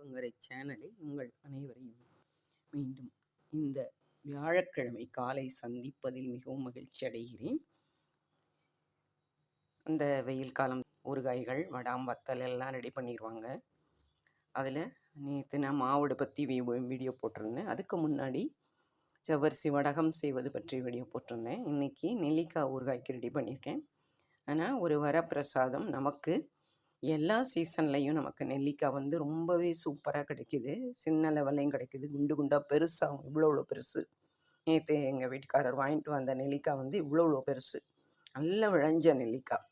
ஆற்றங்கரை சேனலில் உங்கள் அனைவரையும் மீண்டும் இந்த வியாழக்கிழமை காலை சந்திப்பதில் மிகவும் மகிழ்ச்சி அடைகிறேன். அந்த வெயில் காலம் ஊறுகாய்கள் வடாம் வத்தல் எல்லாம் ரெடி பண்ணிடுவாங்க. அதில் நேற்று நான் மாவோடு பற்றி வீடியோ போட்டிருந்தேன். அதுக்கு முன்னாடி ஜவ்வரிசி வடகம் செய்வது பற்றி வீடியோ போட்டிருந்தேன். இன்றைக்கி நெல்லிக்காய் ஊறுகாய்க்கு ரெடி பண்ணியிருக்கேன். ஆனால் ஒரு வரப்பிரசாதம், நமக்கு எல்லா சீசன்லேயும் நமக்கு நெல்லிக்காய் ரொம்பவே சூப்பராக கிடைக்கிது. சின்ன லெவல்லையும் கிடைக்கிது, குண்டு குண்டாக பெருசாகும். இவ்வளோ பெருசு. நேற்று எங்கள் வீட்டுக்காரர் வாங்கிட்டு வந்த நெல்லிக்காய் இவ்வளோ பெருசு, நல்ல விளைஞ்ச நெல்லிக்காய்.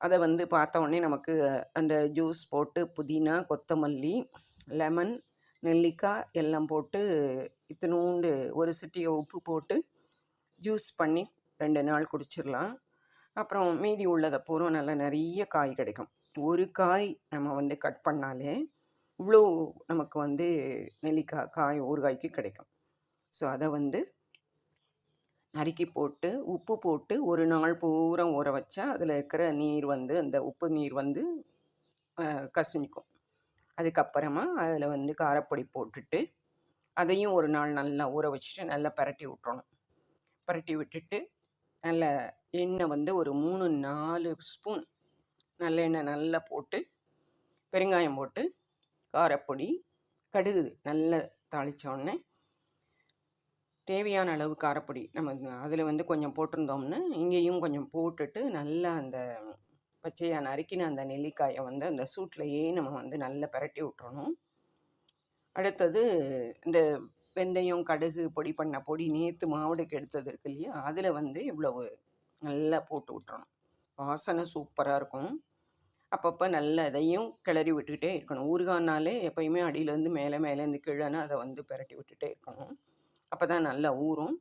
அதை பார்த்த உடனே நமக்கு அந்த ஜூஸ் போட்டு புதினா, கொத்தமல்லி, லெமன், நெல்லிக்காய் எல்லாம் போட்டு இத்தினூண்டு ஒரு சிட்டிகை உப்பு போட்டு ஜூஸ் பண்ணி 2 நாள் குடிச்சிடலாம். அப்புறம் மீதி உள்ளதை பூரா நல்லா நிறைய காய் கிடைக்கும். ஒரு காய் நம்ம கட் பண்ணாலே இவ்வளோ நமக்கு நெல்லிக்காய் காய் ஊறுகாய்க்கு கிடைக்கும். ஸோ அதை நறுக்கி போட்டு உப்பு போட்டு ஒரு நாள் பூரா ஊற வச்சா அதில் இருக்கிற நீர் அந்த உப்பு நீர் கசிஞ்சிக்கும். அதுக்கப்புறமா அதில் காரப்பொடி போட்டுட்டு அதையும் ஒரு நாள் நல்லா ஊற வச்சுட்டு நல்லா பரட்டி விட்டுறணும். பரட்டி விட்டுட்டு நல்ல எண்ணெய் ஒரு 3-4 ஸ்பூன் நல்லெண்ணெய் நல்லா போட்டு பெருங்காயம் போட்டு காரப்பொடி, கடுகு நல்லா தாளித்தோடனே தேவையான அளவு காரப்பொடி நம்ம அதில் கொஞ்சம் போட்டிருந்தோம்னா இங்கேயும் கொஞ்சம் போட்டுட்டு நல்லா அந்த பச்சையாக நறுக்கின அந்த நெல்லிக்காயை அந்த சூட்லையே நம்ம நல்லா பரட்டி விட்டுறணும். அடுத்தது இந்த வெந்தயம், கடுகு பொடி பண்ண பொடி நேற்று மாவுடைக்கு எடுத்தது இருக்கு இல்லையா, அதில் இவ்வளவு நல்லா போட்டு விட்டுறணும். வாசனை சூப்பராக இருக்கும். அப்பப்போ நல்லா இதையும் கிளறி விட்டுக்கிட்டே இருக்கணும். ஊறுகாய்னாலே எப்போயுமே அடியிலேருந்து மேலேருந்து கீழேன்னு அதை பரட்டி விட்டுட்டே இருக்கணும். அப்போ தான் நல்லா ஊறும்.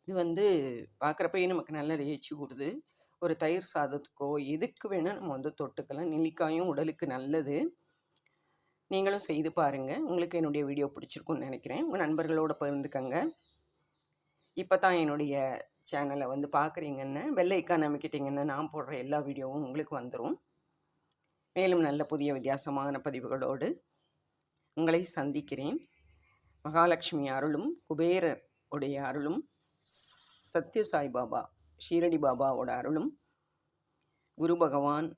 இது பார்க்குறப்பயே நமக்கு நல்ல ரேச்சி ஊறுது. ஒரு தயிர் சாதத்துக்கோ எதுக்கு வேணால் நம்ம தொட்டுக்கலாம். நெல்லிக்காயும் உடலுக்கு நல்லது. நீங்களும் செய்து பாருங்கள். உங்களுக்கு என்னுடைய வீடியோ பிடிச்சிருக்குன்னு நினைக்கிறேன். உங்கள் நண்பர்களோடு பகிர்ந்துக்கங்க. இப்போ தான் என்னுடைய சேனலை பார்க்குறீங்கன்னா பெல் ஐக்கான் அமைக்கிட்டிங்கன்னா நான் போடுற எல்லா வீடியோவும் உங்களுக்கு வந்துடும். மேலும் நல்ல புதிய வித்தியாசமான பதிவுகளோடு உங்களை சந்திக்கிறேன். மகாலட்சுமி அருளும், குபேரர் உடைய அருளும், சத்ய சாய்பாபா ஷீரடி பாபாவோட அருளும், குரு பகவான்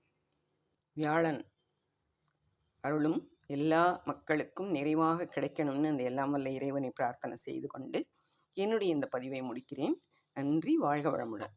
வியாழன் அருளும் எல்லா மக்களுக்கும் நிறைவாக கிடைக்கணும்னு அந்த எல்லாம் வல்ல இறைவனை பிரார்த்தனை செய்து கொண்டு என்னுடைய இந்த பதிவை முடிக்கிறேன். நன்றி. வாழ்க வளமுடன்.